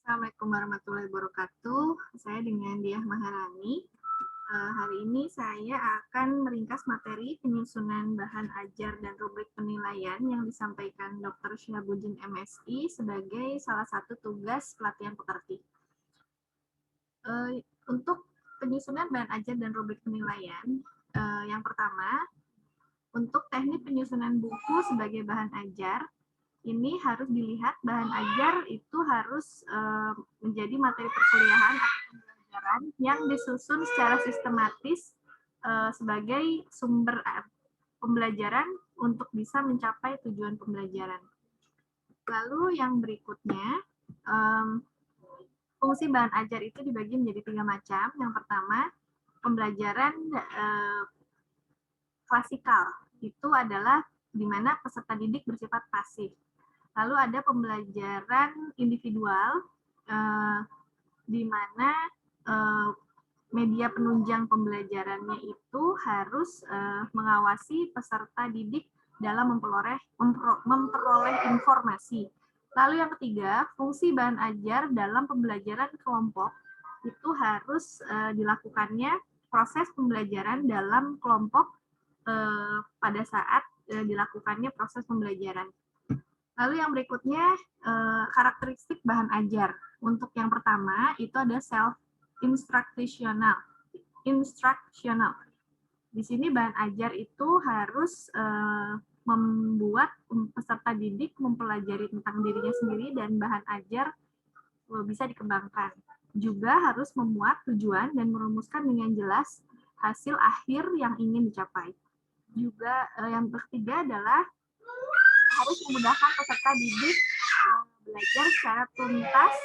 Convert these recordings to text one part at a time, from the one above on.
Assalamualaikum warahmatullahi wabarakatuh. Saya dengan Diah Maharani. Hari ini saya akan meringkas materi penyusunan bahan ajar dan rubrik penilaian yang disampaikan Dr. Syihabuddin MSI sebagai salah satu tugas pelatihan pekerti. Untuk penyusunan bahan ajar dan rubrik penilaian, yang pertama, untuk teknik penyusunan buku sebagai bahan ajar, ini harus dilihat bahan ajar itu harus menjadi materi perkuliahan atau pembelajaran yang disusun secara sistematis sebagai sumber pembelajaran untuk bisa mencapai tujuan pembelajaran. Lalu yang berikutnya, fungsi bahan ajar itu dibagi menjadi 3 macam. Yang pertama, pembelajaran klasikal. Itu adalah di mana peserta didik bersifat pasif. Lalu ada pembelajaran individual, di mana media penunjang pembelajarannya itu harus mengawasi peserta didik dalam memperoleh informasi. Lalu yang ketiga, fungsi bahan ajar dalam pembelajaran kelompok itu harus dilakukannya proses pembelajaran dalam kelompok pada saat dilakukannya proses pembelajaran. Lalu yang berikutnya, karakteristik bahan ajar. Untuk yang pertama, itu ada self-instructional. Di sini bahan ajar itu harus membuat peserta didik mempelajari tentang dirinya sendiri dan bahan ajar bisa dikembangkan. Juga harus memuat tujuan dan merumuskan dengan jelas hasil akhir yang ingin dicapai. Juga yang ketiga adalah harus memudahkan peserta didik belajar secara tuntas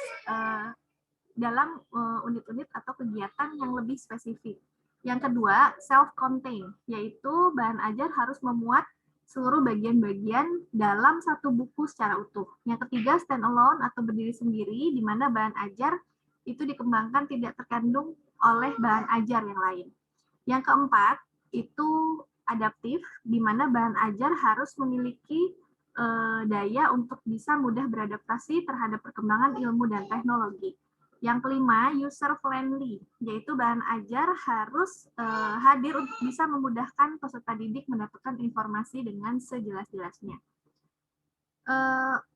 dalam unit-unit atau kegiatan yang lebih spesifik. Yang kedua, self-contained, yaitu bahan ajar harus memuat seluruh bagian-bagian dalam satu buku secara utuh. Yang ketiga, stand-alone atau berdiri sendiri, di mana bahan ajar itu dikembangkan tidak terkandung oleh bahan ajar yang lain. Yang keempat, itu adaptif, di mana bahan ajar harus memiliki daya untuk bisa mudah beradaptasi terhadap perkembangan ilmu dan teknologi. Yang kelima, user-friendly, yaitu bahan ajar harus hadir untuk bisa memudahkan peserta didik mendapatkan informasi dengan sejelas-jelasnya.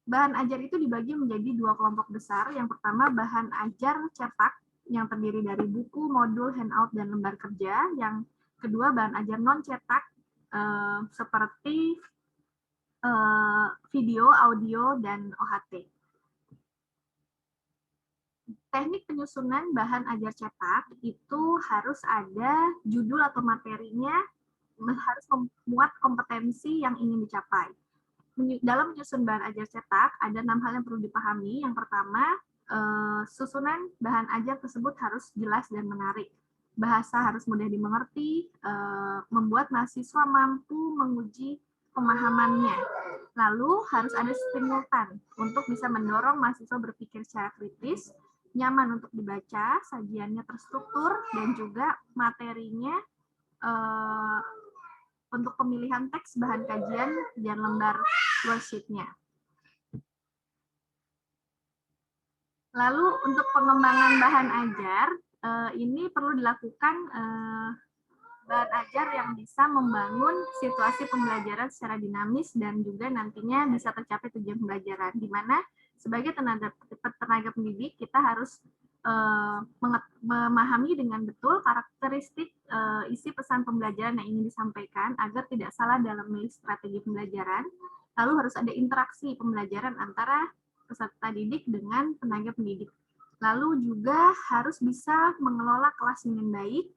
Bahan ajar itu dibagi menjadi 2 kelompok besar. Yang pertama, bahan ajar cetak, yang terdiri dari buku, modul, handout, dan lembar kerja. Yang kedua, bahan ajar non-cetak, seperti video, audio, dan OHT. Teknik penyusunan bahan ajar cetak itu harus ada judul atau materinya, harus memuat kompetensi yang ingin dicapai. Dalam menyusun bahan ajar cetak, ada 6 hal yang perlu dipahami. Yang pertama, susunan bahan ajar tersebut harus jelas dan menarik. Bahasa harus mudah dimengerti, membuat mahasiswa mampu menguji pemahamannya. Lalu harus ada simultan untuk bisa mendorong mahasiswa berpikir secara kritis, nyaman untuk dibaca, sajiannya terstruktur, dan juga materinya untuk pemilihan teks bahan kajian dan lembar worksheet-nya. Lalu untuk pengembangan bahan ajar, ini perlu dilakukan bahan ajar yang bisa membangun situasi pembelajaran secara dinamis dan juga nantinya bisa tercapai tujuan pembelajaran, di mana sebagai tenaga pendidik kita harus memahami dengan betul karakteristik isi pesan pembelajaran yang ingin disampaikan agar tidak salah dalam memilih strategi pembelajaran. Lalu harus ada interaksi pembelajaran antara peserta didik dengan tenaga pendidik. Lalu juga harus bisa mengelola kelas dengan baik,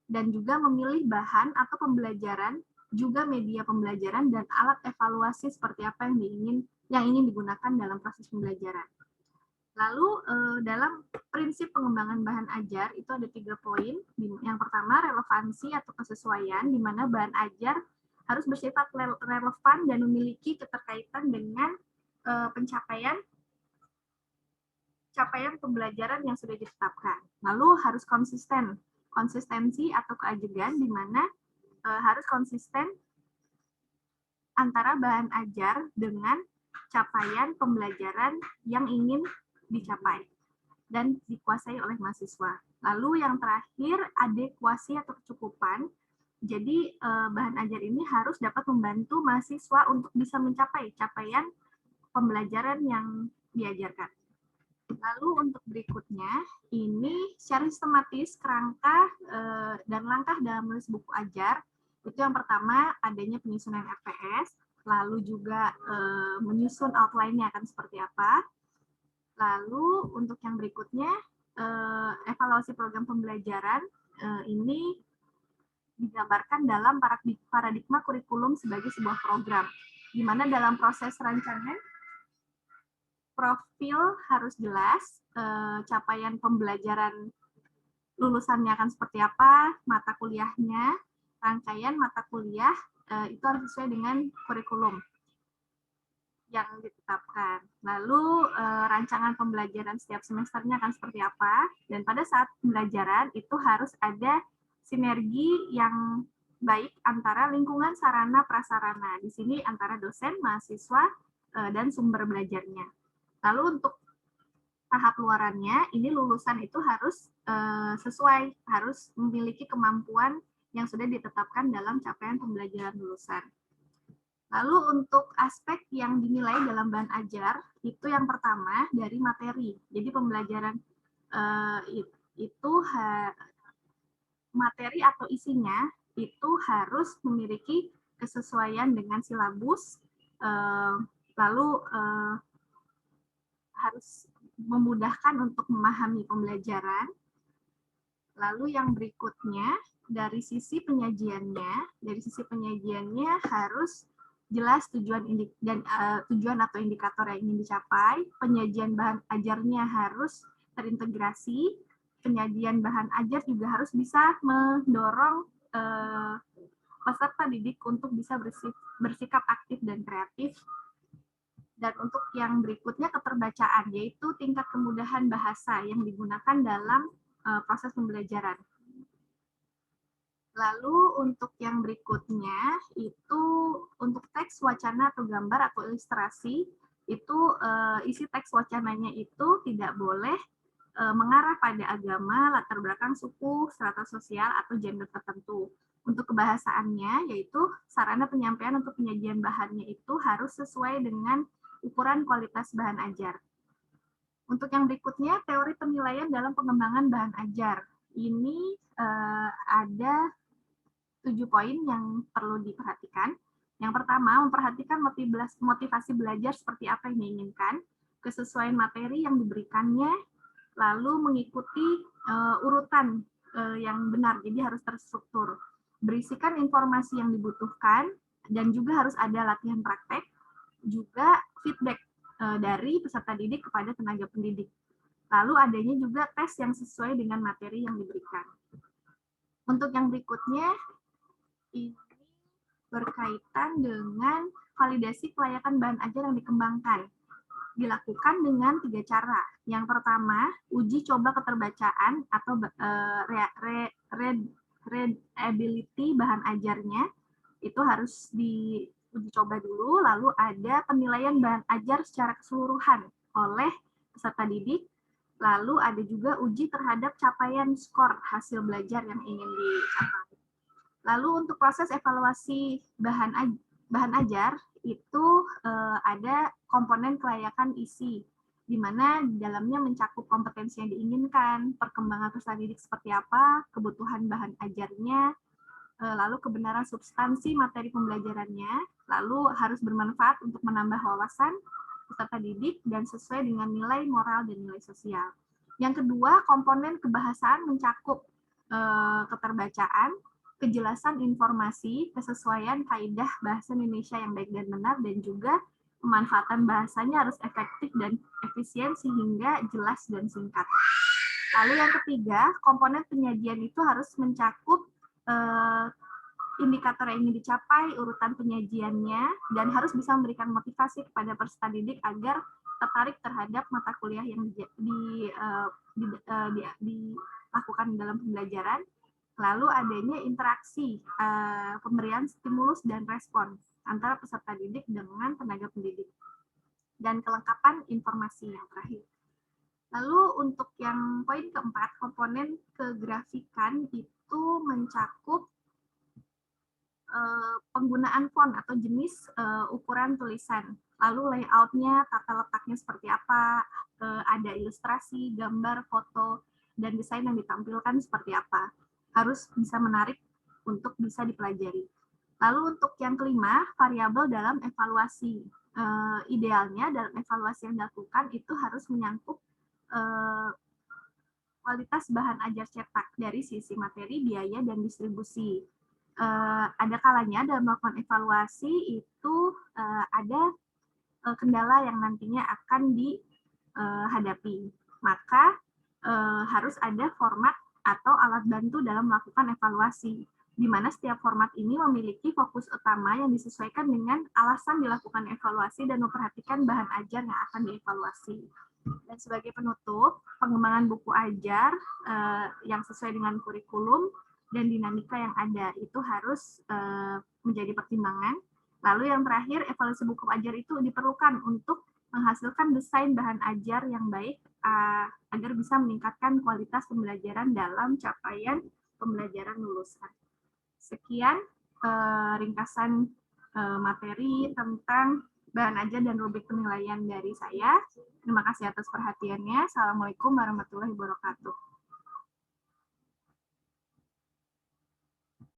dan juga memilih bahan atau pembelajaran, juga media pembelajaran dan alat evaluasi seperti apa yang ingin digunakan dalam proses pembelajaran. Lalu dalam prinsip pengembangan bahan ajar itu ada 3 poin. Yang pertama, relevansi atau kesesuaian, di mana bahan ajar harus bersifat relevan dan memiliki keterkaitan dengan pencapaian pembelajaran yang sudah ditetapkan. Lalu harus konsisten. Konsistensi atau keajegan, di mana harus konsisten antara bahan ajar dengan capaian pembelajaran yang ingin dicapai dan dikuasai oleh mahasiswa. Lalu yang terakhir, adekuasi atau kecukupan. Jadi bahan ajar ini harus dapat membantu mahasiswa untuk bisa mencapai capaian pembelajaran yang diajarkan. Lalu untuk berikutnya, ini secara sistematis kerangka dan langkah dalam menulis buku ajar. Itu yang pertama, adanya penyusunan RPS, lalu juga menyusun outline-nya akan seperti apa. Lalu untuk yang berikutnya, evaluasi program pembelajaran ini digambarkan dalam paradigma kurikulum sebagai sebuah program, di mana dalam proses rancangan profil harus jelas, capaian pembelajaran lulusannya akan seperti apa, mata kuliahnya, rangkaian mata kuliah itu harus sesuai dengan kurikulum yang ditetapkan. Lalu rancangan pembelajaran setiap semesternya akan seperti apa, dan pada saat pembelajaran itu harus ada sinergi yang baik antara lingkungan sarana prasarana. Di sini antara dosen, mahasiswa, dan sumber belajarnya. Lalu untuk tahap luarannya, ini lulusan itu harus sesuai, harus memiliki kemampuan yang sudah ditetapkan dalam capaian pembelajaran lulusan. Lalu untuk aspek yang dinilai dalam bahan ajar, itu yang pertama dari materi. Jadi pembelajaran itu materi atau isinya itu harus memiliki kesesuaian dengan silabus, lalu harus memudahkan untuk memahami pembelajaran. Lalu yang berikutnya, dari sisi penyajiannya harus jelas tujuan atau indikator yang ingin dicapai, penyajian bahan ajarnya harus terintegrasi, penyajian bahan ajar juga harus bisa mendorong peserta didik untuk bisa bersikap aktif dan kreatif. Dan untuk yang berikutnya keterbacaan, yaitu tingkat kemudahan bahasa yang digunakan dalam proses pembelajaran. Lalu untuk yang berikutnya, itu untuk teks wacana atau gambar atau ilustrasi, itu isi teks wacananya itu tidak boleh mengarah pada agama, latar belakang suku, strata sosial, atau gender tertentu. Untuk kebahasaannya, yaitu sarana penyampaian untuk penyajian bahannya itu harus sesuai dengan ukuran kualitas bahan ajar. Untuk yang berikutnya, teori penilaian dalam pengembangan bahan ajar. Ini ada 7 poin yang perlu diperhatikan. Yang pertama, memperhatikan motivasi belajar seperti apa yang diinginkan, kesesuaian materi yang diberikannya, lalu mengikuti urutan yang benar, jadi harus terstruktur. Berisikan informasi yang dibutuhkan, dan juga harus ada latihan praktek, juga feedback dari peserta didik kepada tenaga pendidik. Lalu adanya juga tes yang sesuai dengan materi yang diberikan. Untuk yang berikutnya, ini berkaitan dengan validasi kelayakan bahan ajar yang dikembangkan. Dilakukan dengan 3 cara. Yang pertama, uji coba keterbacaan atau readability bahan ajarnya. Itu harus diuji coba dulu, lalu ada penilaian bahan ajar secara keseluruhan oleh peserta didik, lalu ada juga uji terhadap capaian skor hasil belajar yang ingin dicapai. Lalu untuk proses evaluasi bahan ajar, itu ada komponen kelayakan isi, di mana di dalamnya mencakup kompetensi yang diinginkan, perkembangan peserta didik seperti apa, kebutuhan bahan ajarnya, lalu kebenaran substansi materi pembelajarannya, lalu harus bermanfaat untuk menambah wawasan peserta didik dan sesuai dengan nilai moral dan nilai sosial. Yang kedua, komponen kebahasaan mencakup keterbacaan, kejelasan informasi, kesesuaian kaidah bahasa Indonesia yang baik dan benar, dan juga pemanfaatan bahasanya harus efektif dan efisien sehingga jelas dan singkat. Lalu yang ketiga, komponen penyajian itu harus mencakup indikator yang ingin dicapai, urutan penyajiannya, dan harus bisa memberikan motivasi kepada peserta didik agar tertarik terhadap mata kuliah yang dilakukan dalam pembelajaran. Lalu adanya interaksi, pemberian stimulus dan respon antara peserta didik dengan tenaga pendidik. Dan kelengkapan informasi yang terakhir. Lalu untuk yang poin keempat, komponen kegrafikan itu mencakup penggunaan font atau jenis ukuran tulisan, lalu layout-nya, tata letaknya seperti apa, ada ilustrasi, gambar, foto, dan desain yang ditampilkan seperti apa. Harus bisa menarik untuk bisa dipelajari. Lalu untuk yang kelima, variabel dalam evaluasi. Idealnya dalam evaluasi yang dilakukan itu harus menyangkut kualitas bahan ajar cetak dari sisi materi, biaya, dan distribusi. Ada kalanya dalam melakukan evaluasi itu ada kendala yang nantinya akan dihadapi. Maka harus ada format atau alat bantu dalam melakukan evaluasi, di mana setiap format ini memiliki fokus utama yang disesuaikan dengan alasan dilakukan evaluasi dan memperhatikan bahan ajar yang akan dievaluasi. Dan sebagai penutup, pengembangan buku ajar yang sesuai dengan kurikulum dan dinamika yang ada itu harus menjadi pertimbangan. Lalu yang terakhir, evaluasi buku ajar itu diperlukan untuk menghasilkan desain bahan ajar yang baik agar bisa meningkatkan kualitas pembelajaran dalam capaian pembelajaran lulusan. Sekian ringkasan materi tentang bahan ajar dan rubrik penilaian dari saya. Terima kasih atas perhatiannya. Assalamualaikum warahmatullahi wabarakatuh.